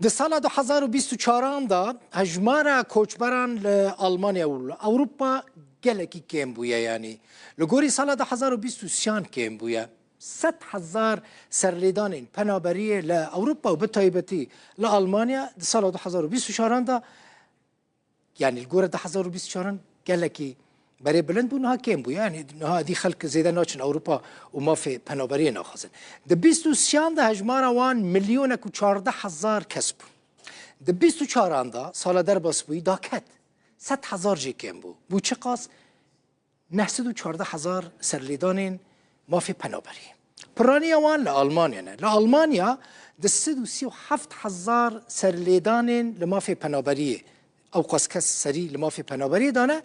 د سال 2024 دا هجمارا کوچبران لآلمانیا و اوروپا گلکی کم بویا یعنی لگوری سال 2023 کم بویا 100,000 سرلیدان پنابری لأوروپا و بتایبتی لآلمانیا د سال 2024 دا یعنی لگور 2024 گلکی برای بلند بود نها کم بود یعنی نها دی خلق زیده ناچن اروپا و ما فی پنابری ناخذن د 23 ده هجمار وان میلیون و 14,000 کس بود د 24 ده سال در باس بوی دا کد 100,000 جی کم بود بو چه قاس 914,000 سرلیدان ما فی پنابری پرانی وان لآلمانیا نه لآلمانیا د 137,000 سرلیدان لما فی پنابری او قاس کس سری لما فی پنابری دانه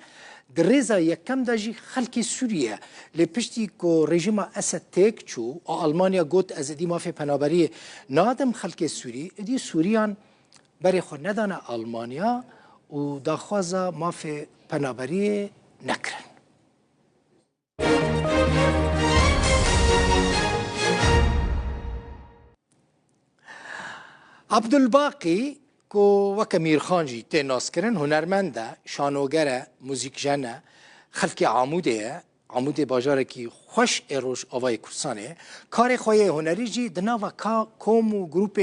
دريزا يكم داجي خلقي سوريا لبشتي كو ريجيما اسد تيك چو المانيا قوت ازدي ما في پنابري نادم خلقي سوري ادي سوريان بري خو ندانا المانيا و داخوازا ما في پنابري نكرن عبدالباقي کو وک میرخان جی تناس کرن هنرمنده شانوگره موزیکجنه خلقی عموده باجاره کی خوش اروش آوای کرسانه کار خواه هنری جی دناوا کوم و گروپ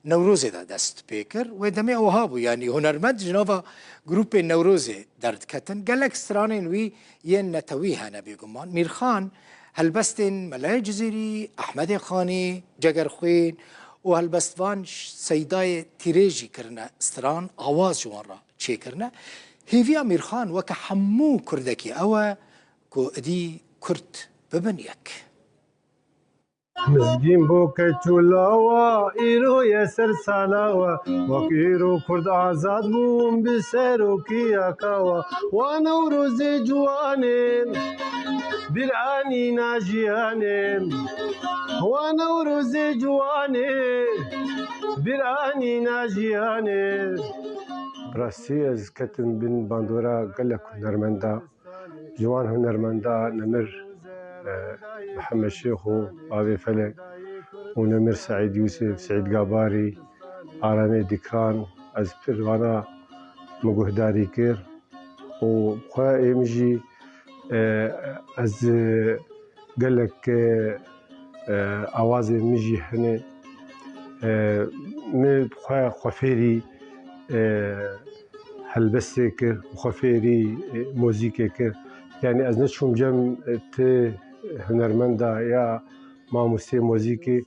نوروز ده دست پیکر و دمه اوها بو یعنی هنرمند جناوا گروپ نوروز درد کتن گلک سرانین وی یه نتوی هنه بیگمان میرخان هلبستن ملای جزیری احمد خانی جگرخوین و هلبستوان سیدای تیریجی کرنه استران آواز جوان را چه کرنه هیویا میرخان وکه همو کردکی اوه که ادی کرد ببن یک مزگین بو کچولاوا ایرو یسر سالاوا وک ایرو کرد آزاد بوم بسرو کیا کاوا وانو روز جوانیم برانی ناجیانیم وانو روز جوانیم برانی ناجیانیم براستی از کتن بین باندورا گلک هنرمندا جوان هنرمندا نمر محمد شيخ وابي فلك ونمر سعيد يوسف سعيد قاباري عرامي ديكران از وانا مجهداري كير وخا يمجي از قال لك اوازي مجي هنا من خا خفيري هلبسي كير وخفيري موزيكي كير يعني از نشوم جم ت هنرمندا يا ماموسي موزيكي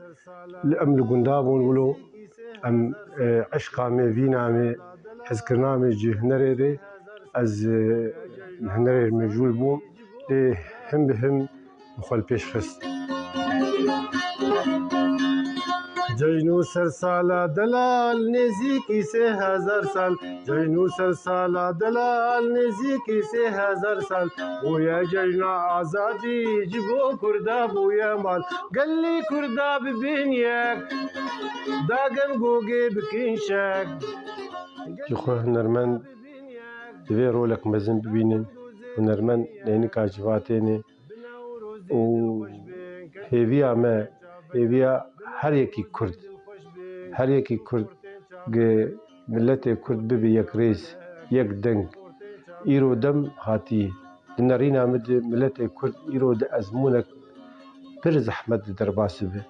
لأم لقندابون ولو أم عشقامي فينامي حزكرنامي جي هنريري از هنرير مجول بوم هم بهم مخال پیش خست جنو سر سالا دلال نزیکی 3,000 سال جنو سر سالا دلال نزیکی 3,000 سال بویا جنا آزادی جبو کردا بویا مال گلی کردا ببین یک داگن گوگی بکین شک جخو هنرمند دوی رولک مزن ببینن هنرمند نینی کاجواتینی و هیویا ما هیویا هر یکی کرد ملت کرد ببی یک ریز یک دنگ ایرو دم هاتی دنرین آمد ملت کرد ایرو د ازمونک پر زحمت درباس به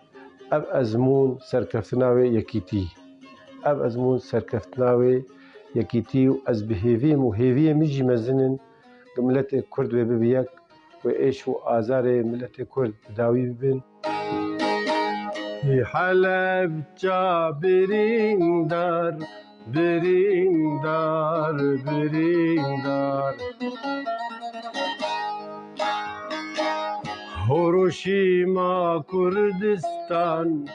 اب ازمون سرکفتناوی یکیتی و از بهیویم و هیوی میجی مزنن ملت کرد ببی یک و ایش و آزار ملت کرد داوی ببین حلب جا برین دار هیروشیما کردستان